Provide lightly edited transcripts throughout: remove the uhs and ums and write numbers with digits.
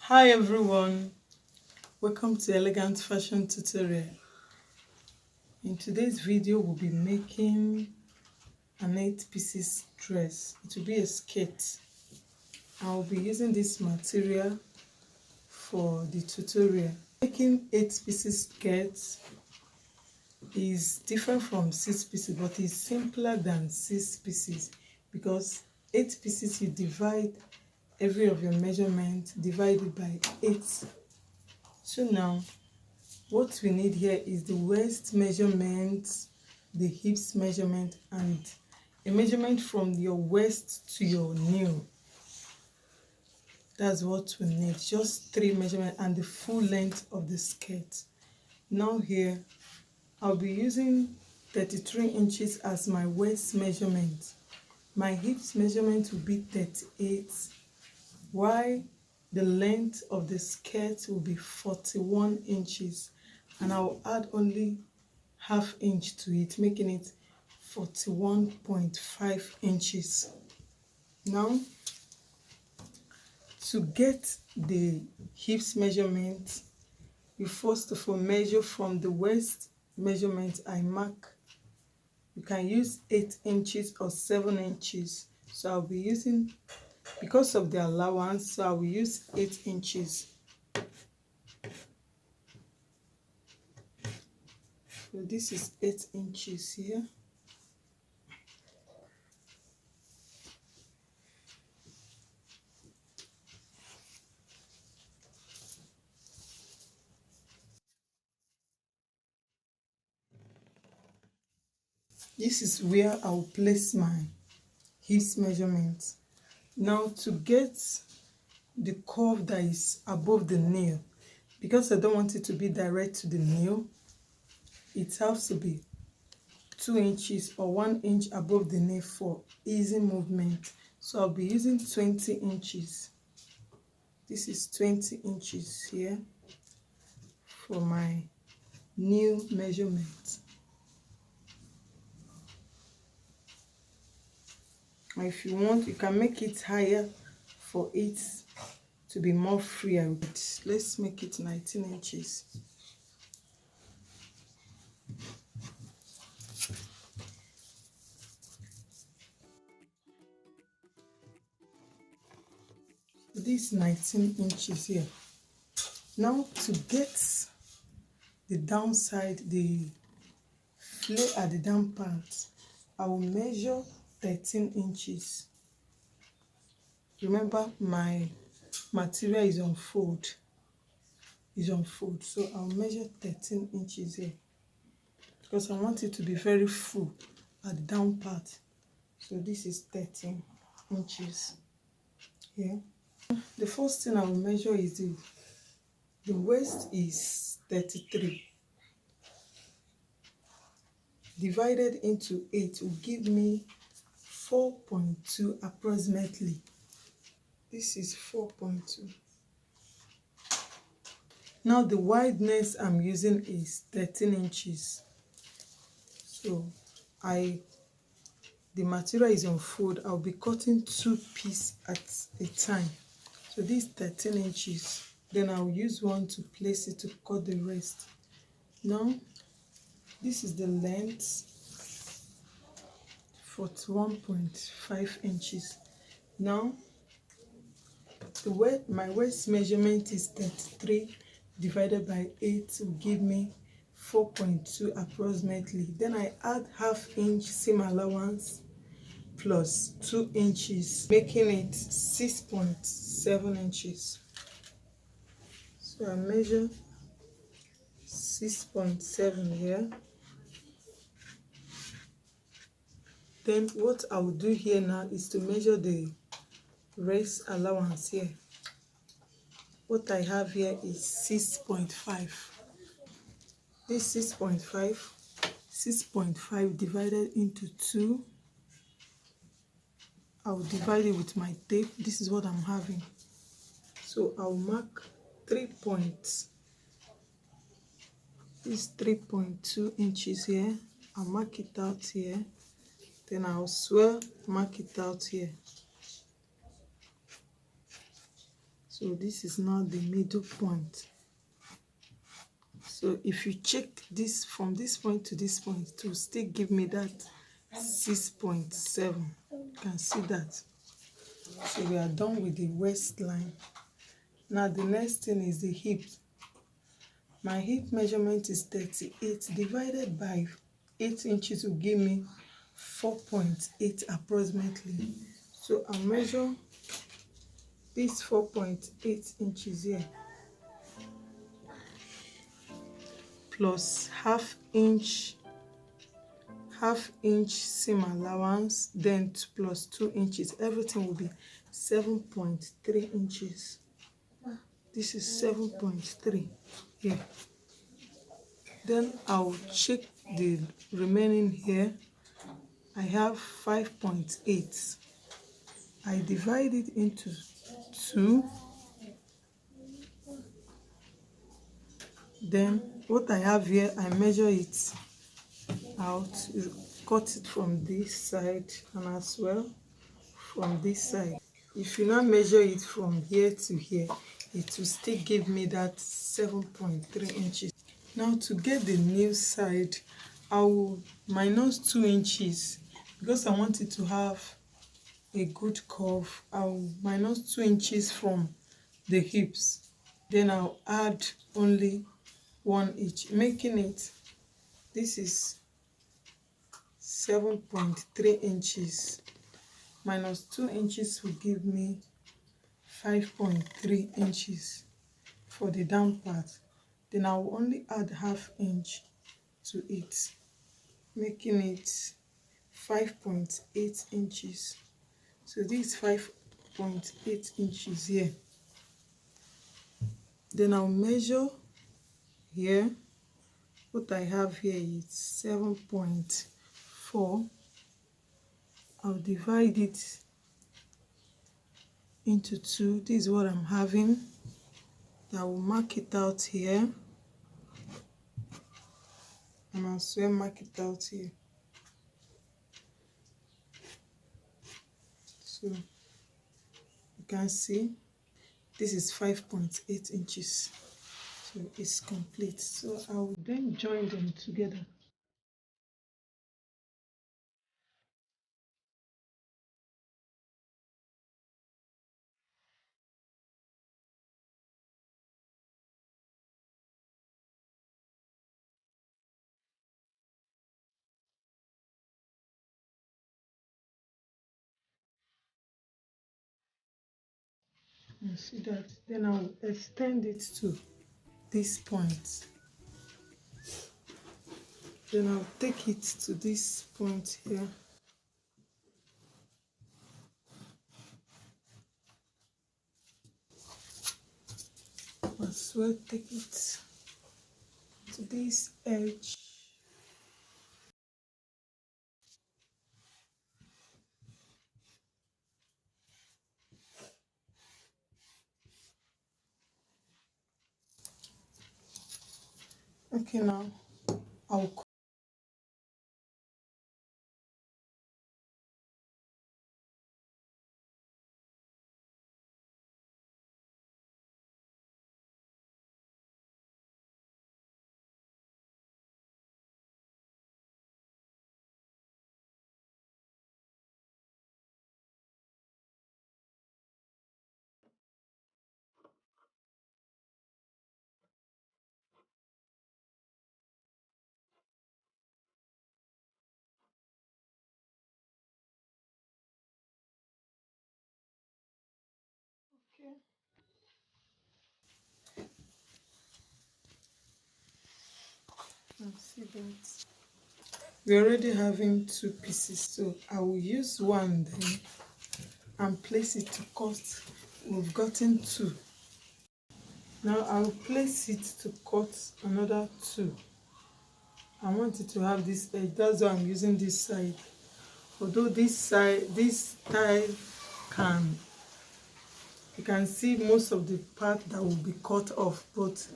Hi everyone, welcome to Elegant Fashion Tutorial. In today's video we'll be making an 8 pieces dress. It will be a skirt. I'll be using this material for the tutorial. Making 8 pieces skirt is different from 6 pieces, but it's simpler than 6 pieces because 8 pieces you divide every of your measurement divided by 8. So now what we need here is the waist measurement, the hips measurement, and a measurement from your waist to your knee. That's what we need, just 3 measurements and the full length of the skirt. Now here I'll be using 33 inches as my waist measurement. My hips measurement will be 38, while the length of the skirt will be 41 inches, and I'll add only ½ inch to it, making it 41.5 inches. Now, to get the hips measurement, you first of all measure from the waist measurement. I mark, you can use 8 inches or 7 inches. So I'll be using, because of the allowance, so I will use 8 inches. So this is 8 inches here. This is where I'll place my hips measurement. Now to get the curve that is above the nail, because I don't want it to be direct to the nail, it has to be 2 inches or 1 inch above the nail for easy movement. So I'll be using 20 inches. This is 20 inches here for my new measurement. And if you want, you can make it higher for it to be more free. Let's make it 19 inches. This 19 inches here. Now to get the downside, the flare at the down part, I will measure 13 inches. Remember, my material is on fold. So I'll measure 13 inches here because I want it to be very full at the down part. So this is 13 inches here. The first thing I will measure is the waist is 33. Divided into 8 will give me 4.2 approximately. This is 4.2. Now the wideness I'm using is 13 inches. So the material is on fold. I'll be cutting 2 pieces at a time. So this 13 inches. Then I'll use one to place it to cut the rest. Now this is the length, 41.5 inches. Now my waist measurement is 33 divided by 8 will give me 4.2 approximately. Then I add ½ inch seam allowance plus 2 inches, making it 6.7 inches. So I measure 6.7 here. Then what I will do here now is to measure the waist allowance here. What I have here is 6.5. This 6.5 divided into 2. I'll divide it with my tape. This is what I'm having. So I'll mark 3 points. This 3.2 inches here. I'll mark it out here. Then I'll mark it out here. So this is now the middle point. So if you check this from this point to this point, it will still give me that 6.7. You can see that. So we are done with the waistline. Now the next thing is the hip. My hip measurement is 38 divided by 8 inches will give me 4.8 approximately. So I'll measure this 4.8 inches here plus half inch seam allowance, then plus 2 inches. Everything will be 7.3 inches. This is 7.3 here. Then I'll check the remaining here. I have 5.8. I divide it into 2. Then what I have here, I measure it out, cut it from this side and as well from this side. If you now measure it from here to here, it will still give me that 7.3 inches. Now to get the new side, I will minus 2 inches because I want it to have a good curve. I'll minus 2 inches from the hips. Then I'll add only 1 inch, making it, this is 7.3 inches. Minus 2 inches will give me 5.3 inches for the down part. Then I will only add half inch to it, making it 5.8 inches. So this is 5.8 inches here. Then I'll measure here. What I have here is 7.4. I'll divide it into 2. This is what I'm having. I will mark it out here. And I'll also mark it out here. So you can see this is 5.8 inches. So it's complete. So I will then join them together. You see that? Then I will extend it to this point. Then I'll take it to this point here. As well, take it to this edge. Okay, now I'll okay. See that we're already having 2 pieces, so I will use one then and place it to cut. We've gotten 2. Now I'll place it to cut another 2. I want it to have this edge, that's why I'm using this side. Although this side, this tie can, you can see most of the part that will be cut off, but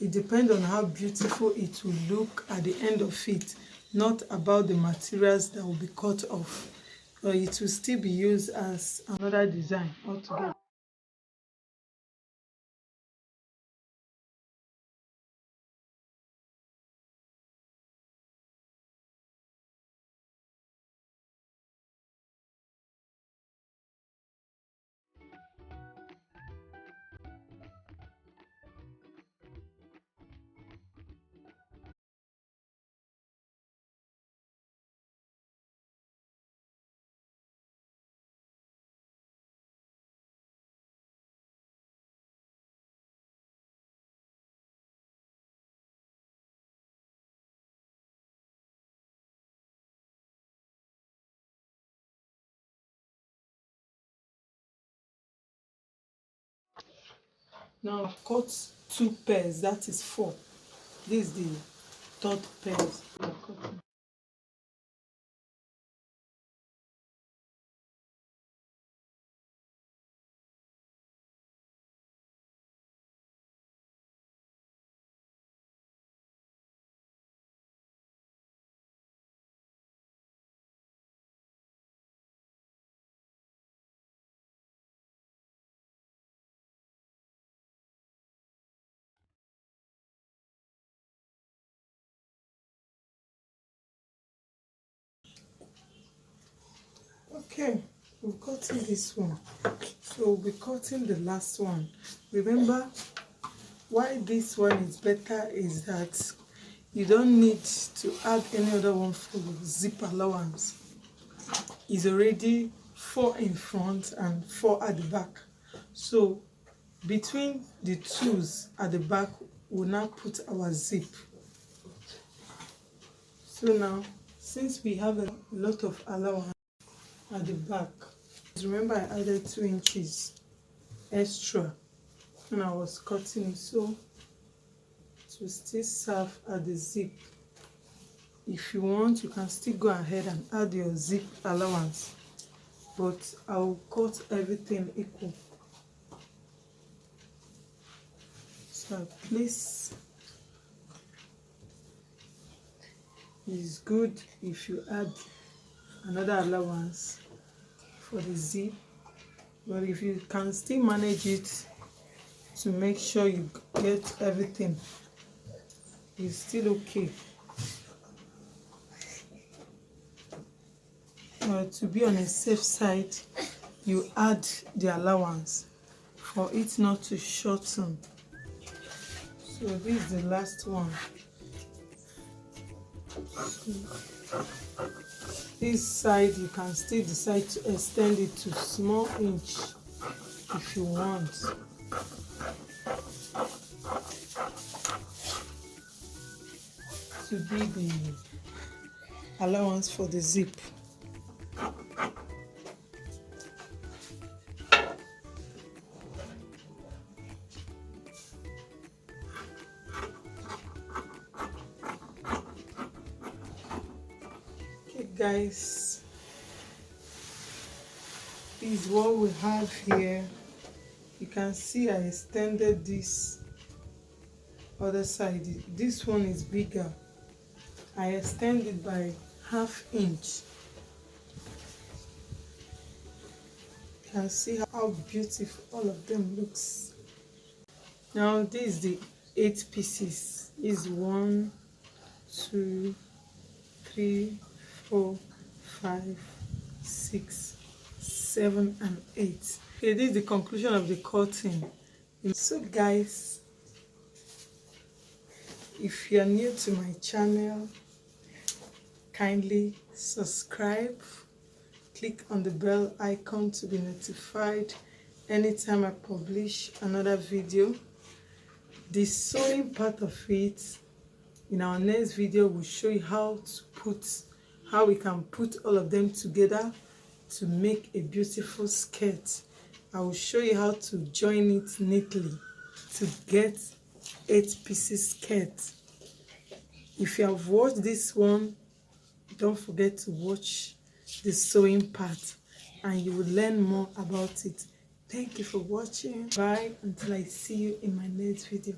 it depends on how beautiful it will look at the end of it, not about the materials that will be cut off. Or it will still be used as another design altogether. Now I've cut 2 pairs, that is 4. This is the third pair I'm cutting. Okay, we've gotten this one. So we'll be cutting the last one. Remember, why this one is better is that you don't need to add any other one for zip allowance. It's already 4 in front and 4 at the back. So between the twos at the back, we'll now put our zip. So now, since we have a lot of allowance at the back, remember I added 2 inches extra when I was cutting it, so it will still serve at the zip. If you want, you can still go ahead and add your zip allowance, but I will cut everything equal. So please, it's good if you add another allowance for the zip, but if you can still manage it to make sure you get everything, it's still okay. To be on a safe side, you add the allowance for it not to shorten. So this is the last one. This side you can still decide to extend it to small inch if you want. To be the allowance for the zip. Okay guys, this is what we have here. You can see I extended this other side. This one is bigger. I extended by ½ inch. You can see how beautiful all of them looks. Now this is the 8 pieces. Is 1, 2, 3, 4, 5, 6, 7, and 8. Okay, this is the conclusion of the cutting. So guys, if you are new to my channel, kindly subscribe, click on the bell icon to be notified anytime I publish another video. The sewing part of it, in our next video, we'll show you how we can put all of them together to make a beautiful skirt. I will show you how to join it neatly to get 8 pieces skirt. If you have watched this one, don't forget to watch the sewing part and you will learn more about it. Thank you for watching. Bye until I see you in my next video.